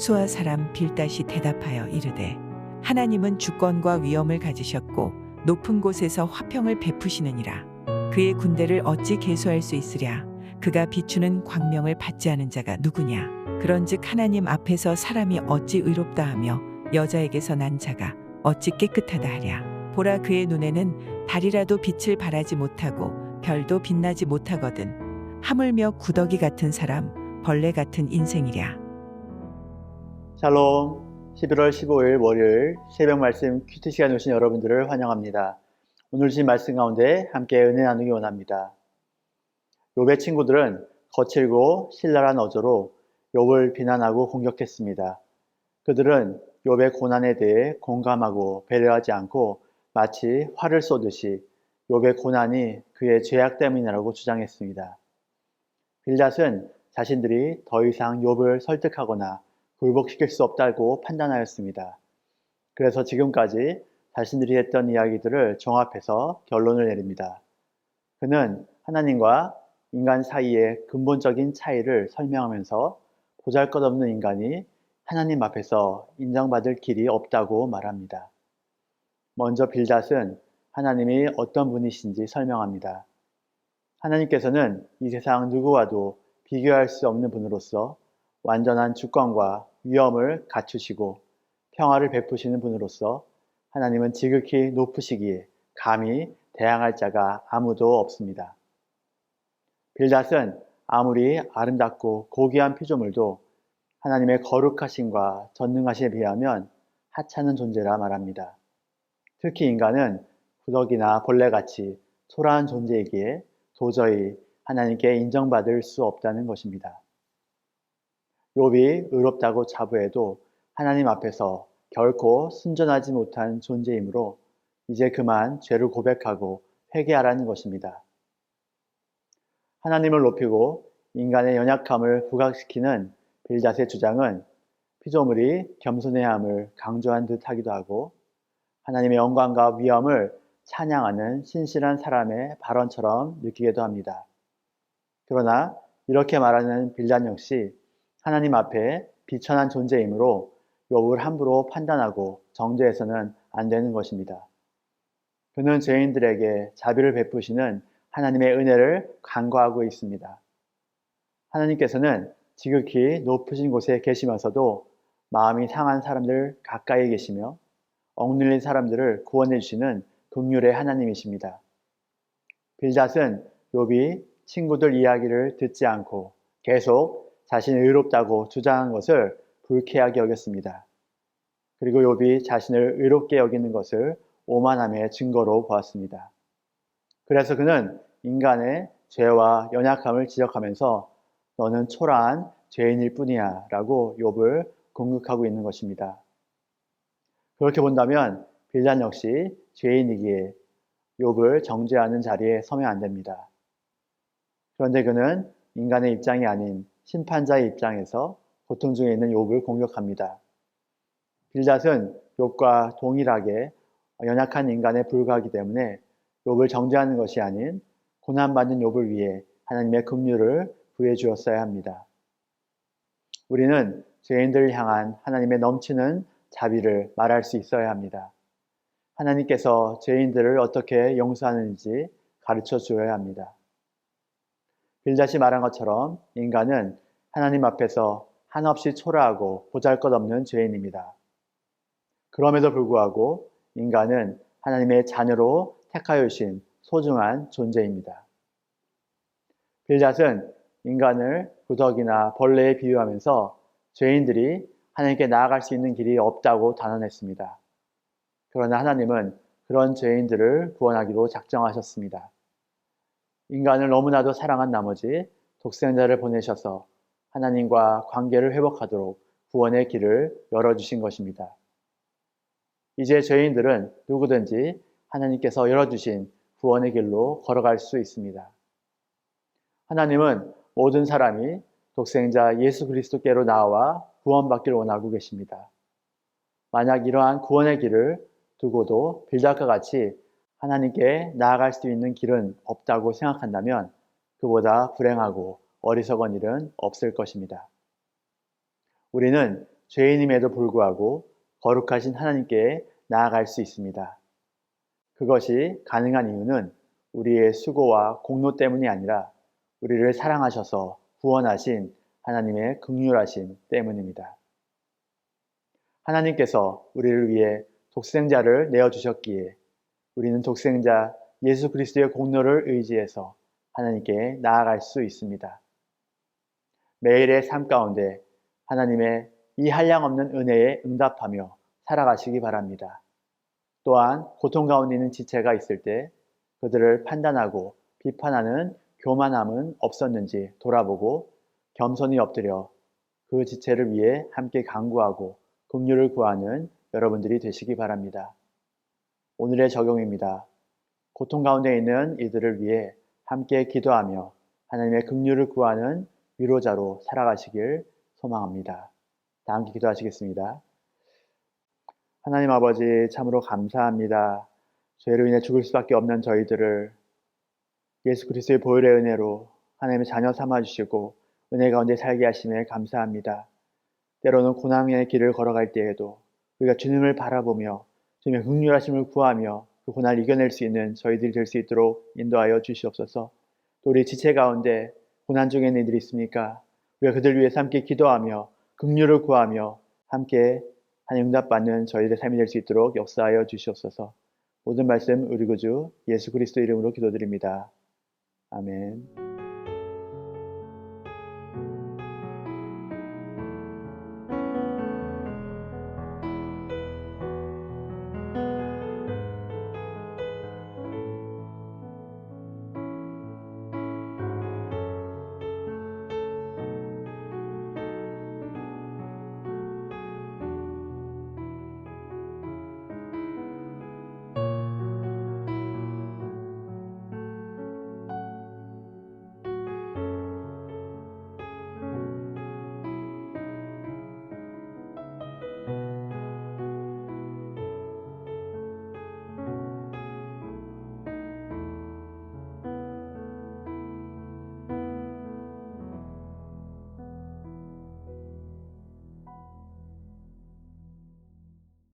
수아 사람 빌닷이 대답하여 이르되 하나님은 주권과 위엄을 가지셨고 높은 곳에서 화평을 베푸시느니라. 그의 군대를 어찌 계수할 수 있으랴. 그가 비추는 광명을 받지 않은 자가 누구냐. 그런즉 하나님 앞에서 사람이 어찌 의롭다 하며 여자에게서 난 자가 어찌 깨끗하다 하랴. 보라, 그의 눈에는 달이라도 빛을 발하지 못하고 별도 빛나지 못하거든. 하물며 구더기 같은 사람, 벌레 같은 인생이랴. 샬롬, 11월 15일 월요일 새벽 말씀 큐티 시간에 오신 여러분들을 환영합니다. 오늘 주신 말씀 가운데 함께 은혜 나누기 원합니다. 욥의 친구들은 거칠고 신랄한 어조로 욥을 비난하고 공격했습니다. 그들은 욥의 고난에 대해 공감하고 배려하지 않고 마치 활을 쏘듯이 욥의 고난이 그의 죄악 때문이라고 주장했습니다. 빌닷은 자신들이 더 이상 욥을 설득하거나 굴복시킬 수 없다고 판단하였습니다. 그래서 지금까지 자신들이 했던 이야기들을 종합해서 결론을 내립니다. 그는 하나님과 인간 사이의 근본적인 차이를 설명하면서 보잘것없는 인간이 하나님 앞에서 인정받을 길이 없다고 말합니다. 먼저 빌닷은 하나님이 어떤 분이신지 설명합니다. 하나님께서는 이 세상 누구와도 비교할 수 없는 분으로서 완전한 주권과 위엄을 갖추시고 평화를 베푸시는 분으로서 하나님은 지극히 높으시기에 감히 대항할 자가 아무도 없습니다. 빌닷은 아무리 아름답고 고귀한 피조물도 하나님의 거룩하심과 전능하심에 비하면 하찮은 존재라 말합니다. 특히 인간은 구더기나 벌레같이 초라한 존재이기에 도저히 하나님께 인정받을 수 없다는 것입니다. 욥이 의롭다고 자부해도 하나님 앞에서 결코 순전하지 못한 존재이므로 이제 그만 죄를 고백하고 회개하라는 것입니다. 하나님을 높이고 인간의 연약함을 부각시키는 빌닷의 주장은 피조물이 겸손해야 함을 강조한 듯 하기도 하고 하나님의 영광과 위엄을 찬양하는 신실한 사람의 발언처럼 느끼기도 합니다. 그러나 이렇게 말하는 빌닷 역시 하나님 앞에 비천한 존재이므로 욥을 함부로 판단하고 정죄해서는 안 되는 것입니다. 그는 죄인들에게 자비를 베푸시는 하나님의 은혜를 간구하고 있습니다. 하나님께서는 지극히 높으신 곳에 계시면서도 마음이 상한 사람들 가까이 계시며 억눌린 사람들을 구원해 주시는 긍휼의 하나님이십니다. 빌닷은 욥이 친구들 이야기를 듣지 않고 계속 자신이 의롭다고 주장한 것을 불쾌하게 여겼습니다. 그리고 욥이 자신을 의롭게 여기는 것을 오만함의 증거로 보았습니다. 그래서 그는 인간의 죄와 연약함을 지적하면서 너는 초라한 죄인일 뿐이야 라고 욥을 공격하고 있는 것입니다. 그렇게 본다면 빌닷 역시 죄인이기에 욥을 정죄하는 자리에 서면 안 됩니다. 그런데 그는 인간의 입장이 아닌 심판자의 입장에서 고통 중에 있는 욥을 공격합니다. 빌닷은 욥과 동일하게 연약한 인간에 불과하기 때문에 욥을 정죄하는 것이 아닌 고난받는 욥을 위해 하나님의 긍휼을 부해 주었어야 합니다. 우리는 죄인들을 향한 하나님의 넘치는 자비를 말할 수 있어야 합니다. 하나님께서 죄인들을 어떻게 용서하는지 가르쳐 주어야 합니다. 빌닷이 말한 것처럼 인간은 하나님 앞에서 한없이 초라하고 보잘것없는 죄인입니다. 그럼에도 불구하고 인간은 하나님의 자녀로 택하여 주신 소중한 존재입니다. 빌닷은 인간을 구더기나 벌레에 비유하면서 죄인들이 하나님께 나아갈 수 있는 길이 없다고 단언했습니다. 그러나 하나님은 그런 죄인들을 구원하기로 작정하셨습니다. 인간을 너무나도 사랑한 나머지 독생자를 보내셔서 하나님과 관계를 회복하도록 구원의 길을 열어주신 것입니다. 이제 죄인들은 누구든지 하나님께서 열어주신 구원의 길로 걸어갈 수 있습니다. 하나님은 모든 사람이 독생자 예수 그리스도께로 나와 구원받기를 원하고 계십니다. 만약 이러한 구원의 길을 두고도 빌닷과 같이 하나님께 나아갈 수 있는 길은 없다고 생각한다면 그보다 불행하고 어리석은 일은 없을 것입니다. 우리는 죄인임에도 불구하고 거룩하신 하나님께 나아갈 수 있습니다. 그것이 가능한 이유는 우리의 수고와 공로 때문이 아니라 우리를 사랑하셔서 구원하신 하나님의 긍휼하심 때문입니다. 하나님께서 우리를 위해 독생자를 내어주셨기에 우리는 독생자 예수 그리스도의 공로를 의지해서 하나님께 나아갈 수 있습니다. 매일의 삶 가운데 하나님의 이 한량없는 은혜에 응답하며 살아가시기 바랍니다. 또한 고통 가운데 있는 지체가 있을 때 그들을 판단하고 비판하는 교만함은 없었는지 돌아보고 겸손히 엎드려 그 지체를 위해 함께 간구하고 긍휼을 구하는 여러분들이 되시기 바랍니다. 오늘의 적용입니다. 고통 가운데 있는 이들을 위해 함께 기도하며 하나님의 긍휼을 구하는 위로자로 살아가시길 소망합니다. 다 함께 기도하시겠습니다. 하나님 아버지, 참으로 감사합니다. 죄로 인해 죽을 수밖에 없는 저희들을 예수 그리스도의 보혈의 은혜로 하나님의 자녀 삼아주시고 은혜 가운데 살게 하심에 감사합니다. 때로는 고난의 길을 걸어갈 때에도 우리가 주님을 바라보며 주님의 긍휼하심을 구하며 그 고난을 이겨낼 수 있는 저희들이 될 수 있도록 인도하여 주시옵소서. 또 우리 지체 가운데 고난 중에 있는 이들이 있습니까? 우리가 그들 위해서 함께 기도하며 긍휼을 구하며 함께 하나님 응답받는 저희들의 삶이 될 수 있도록 역사하여 주시옵소서. 모든 말씀 우리 구주 예수 그리스도 이름으로 기도드립니다. 아멘.